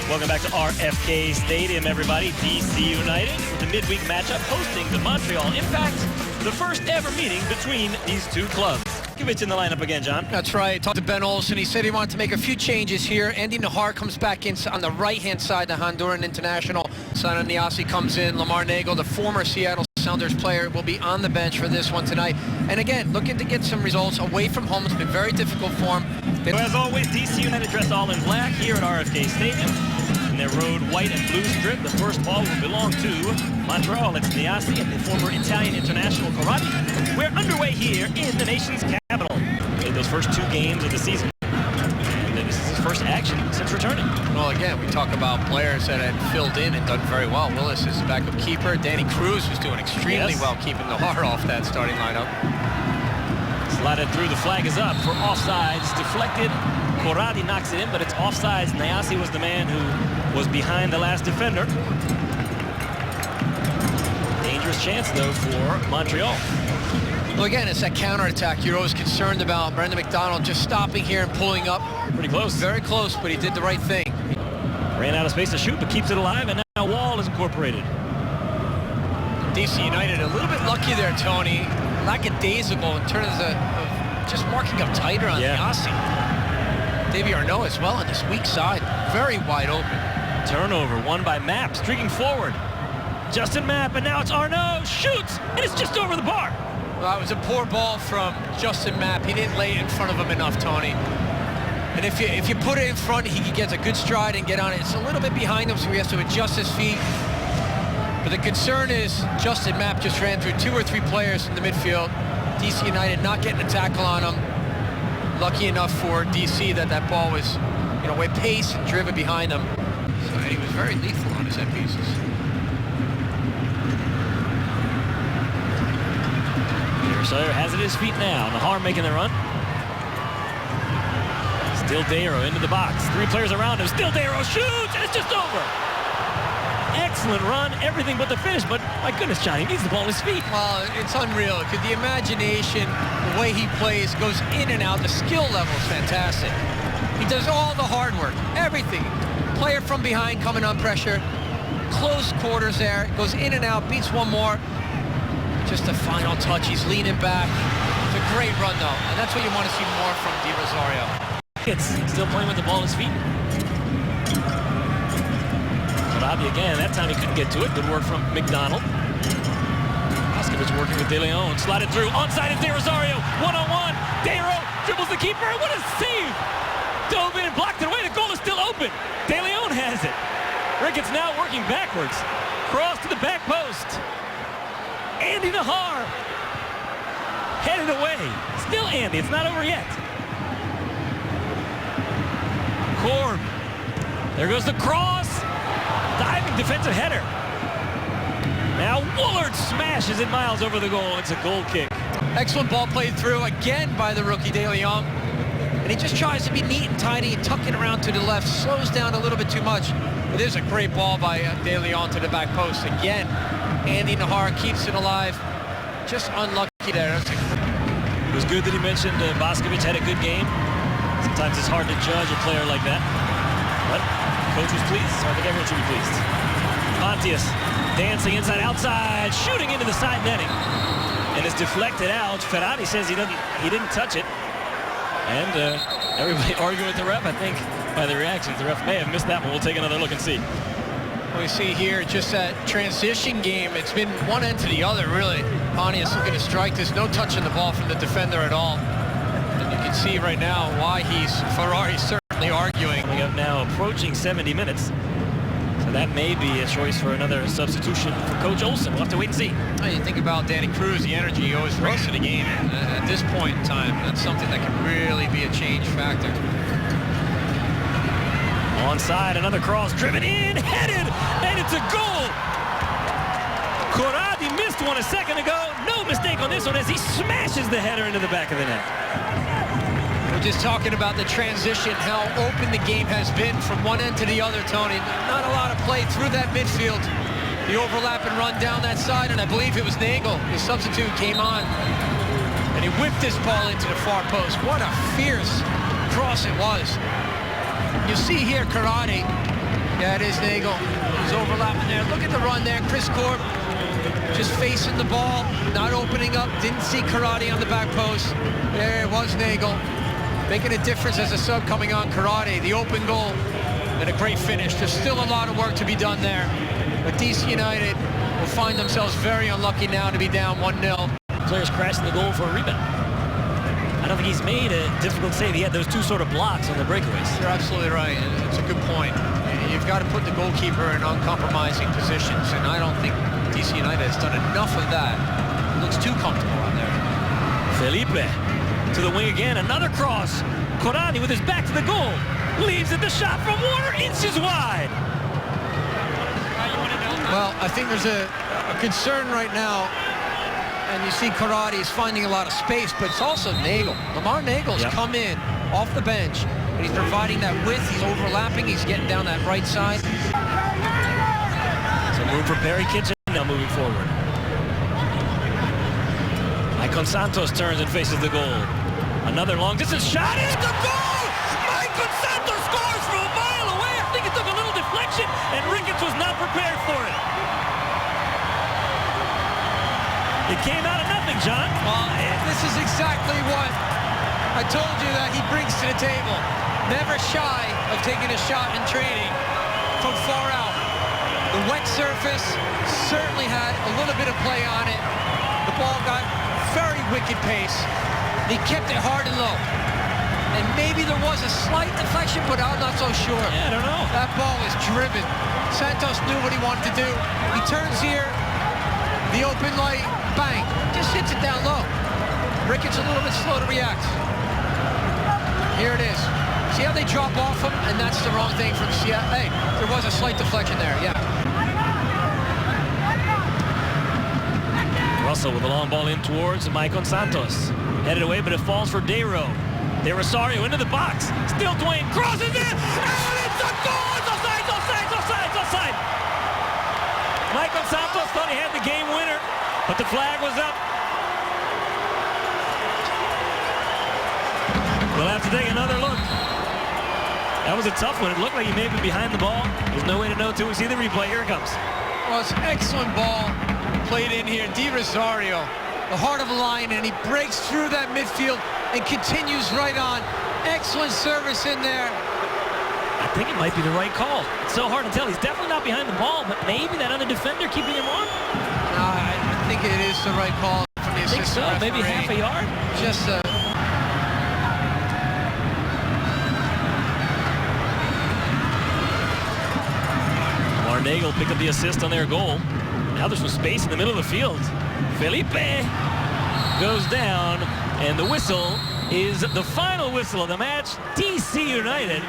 Welcome back to RFK Stadium, everybody. DC United with the midweek matchup hosting the Montreal Impact, the first ever meeting between these two clubs. Give it in the lineup again, John. That's right. Talked to Ben Olsen. He said he wanted to make a few changes here. Andy Nahar comes back in on the right-hand side, the Honduran international. Sana Niasi comes in. Lamar Nagel, the former Seattle Sounders player, will be on the bench for this one tonight. And again, looking to get some results away from home. It's been very difficult for him. So as always, DC United dressed all in black here at RFK Stadium. In their road white and blue strip, the first ball will belong to Montreal. It's Niasi and the former Italian international Corradi. We're underway here in the nation's capital. Played those first two games of the season. And this is his first action since returning. Well, again, we talk about players that had filled in and done very well. Willis is the backup keeper. Danny Cruz was doing extremely well keeping Nahar off that starting lineup. Slided through, the flag is up for offsides, deflected. Corradi knocks it in, but it's offsides. Niasi was the man who was behind the last defender. Dangerous chance, though, for Montreal. Well, again, it's that counterattack you're always concerned about. Brendan McDonald just stopping here and pulling up. Pretty close. Very close, but he did the right thing. Ran out of space to shoot, but keeps it alive, and now Wall is incorporated. DC United a little bit lucky there, Tony. Lackadaisical in terms of just marking up tighter on Niasi. Davey Arnaud as well on this weak side. Very wide open. Turnover won by Mapp, streaking forward. Justin Mapp, and now it's Arnaud. Shoots, and it's just over the bar. Well, that was a poor ball from Justin Mapp. He didn't lay it in front of him enough, Tony. And if you put it in front, he gets a good stride and get on it. It's a little bit behind him, so he has to adjust his feet. But the concern is Justin Mapp just ran through 2 or 3 players in the midfield. DC United not getting a tackle on him. Lucky enough for DC that ball was, with pace and driven behind him. So he was very lethal on his set pieces. Sawyer has it at his feet now. Nahar making the run. Still Dayro into the box. 3 players around him. Still Dayro shoots, and it's just over. Excellent run, everything but the finish, but my goodness, John, he needs the ball at his feet. Well, it's unreal, because the imagination, the way he plays, goes in and out. The skill level is fantastic. He does all the hard work, everything. Player from behind coming on pressure, close quarters there, goes in and out, beats one more. Just a final touch, he's leaning back. It's a great run, though, and that's what you want to see more from Di Rosario. It's still playing with the ball at his feet. Corradi again, that time he couldn't get to it. Good work from McDonald. Boscovich working with De Leon, slided through, onside is De Rosario, one-on-one. Dayro dribbles the keeper, what a save! Dove in, blocked it away, the goal is still open. De Leon has it. Ricketts now working backwards. Cross to the back post. Andy Nahar headed away. Still Andy, it's not over yet. Korb. There goes the cross. Diving defensive header. Now Woolard smashes it miles over the goal. It's a goal kick. Excellent ball played through again by the rookie De Leon. And he just tries to be neat and tidy and tuck it around to the left. Slows down a little bit too much. It is a great ball by De Leon to the back post. Again, Andy Nahar keeps it alive. Just unlucky there. It was good that he mentioned Boscovich had a good game. Sometimes it's hard to judge a player like that. But coach was pleased, so I think everyone should be pleased. Pontius dancing inside, outside, shooting into the side netting. And it's deflected out. Ferrari says he didn't touch it. And everybody arguing with the ref, I think, by the reactions. The ref may have missed that one. We'll take another look and see. We see here just that transition game. It's been one end to the other, really. Pontius looking to strike. There's no touching the ball from the defender at all. And you can see right now why Ferrari's certainly arguing. We have now approaching 70 minutes. So that may be a choice for another substitution for Coach Olsen. We'll have to wait and see. Well, you think about Danny Cruz, the energy he always brings to the game. At this point in time, that's something that can really be a change factor. Onside, another cross, driven in, headed, and it's a goal! Corradi missed one a second ago. No mistake on this one as he smashes the header into the back of the net. We're just talking about the transition, how open the game has been from one end to the other, Tony. Not a lot of play through that midfield. The overlap and run down that side, and I believe it was Nagel, the substitute, came on. And he whipped this ball into the far post. What a fierce cross it was. You see here Corradi Yeah, it is Nagel. He's overlapping there. Look at the run there. Chris Corp just facing the ball, not opening up. Didn't see Karate on the back post. There it was Nagel. Making a difference as a sub coming on Karate. The open goal and a great finish. There's still a lot of work to be done there. But DC United will find themselves very unlucky now to be down 1-0. Players crashing the goal for a rebound. I don't think he's made a difficult save. He had those two sort of blocks on the breakaways. You're absolutely right. It's a good point. You've got to put the goalkeeper in uncompromising positions, and I don't think DC United has done enough of that. It looks too comfortable on there. Felipe to the wing again. Another cross. Corani with his back to the goal. Leaves it. The shot from Warner, inches wide. Well, I think there's a concern right now. And you see Karate is finding a lot of space, but it's also Nagel. Lamar Nagel's come in off the bench, and he's providing that width. He's overlapping. He's getting down that right side. So move for Perry Kitchen now moving forward. Michael Santos turns and faces the goal. Another long distance shot. It's a goal! Michael Santos scores from a mile away. I think it took a little deflection, and Ricketts was not prepared for it. It came out of nothing, John. Well, this is exactly what I told you that he brings to the table. Never shy of taking a shot in training from far out. The wet surface certainly had a little bit of play on it. The ball got very wicked pace. He kept it hard and low. And maybe there was a slight deflection, but I'm not so sure. Yeah, I don't know. That ball was driven. Santos knew what he wanted to do. He turns here, the open light, bang, just hits it down low. Ricketts a little bit slow to react. Here it is. See how they drop off him, and that's the wrong thing from Seattle. Hey, there was a slight deflection there, yeah. Russell with the long ball in towards Michael Santos. Headed away, but it falls for Dayro. De Rosario into the box. Still Dwayne crosses it, and it's a goal! It's offside, offside, offside, offside. Michael Santos thought he had the game winner, but the flag was up. We'll have to take another look. That was a tough one. It looked like he may have been behind the ball. There's no way to know until we see the replay. Here it comes. Well, it's an excellent ball played in here. De Rosario, the heart of the line, and he breaks through that midfield and continues right on. Excellent service in there. I think it might be the right call. It's so hard to tell. He's definitely not behind the ball, but maybe that other defender keeping him on. I think it is the right call from the assistant referee. Maybe half a yard. Just Nagel picked up the assist on their goal. Now there's some space in the middle of the field. Felipe goes down, and the whistle is the final whistle of the match. DC United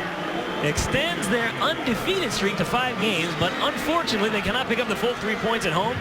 extends their undefeated streak to 5 games, but unfortunately they cannot pick up the full 3 points at home.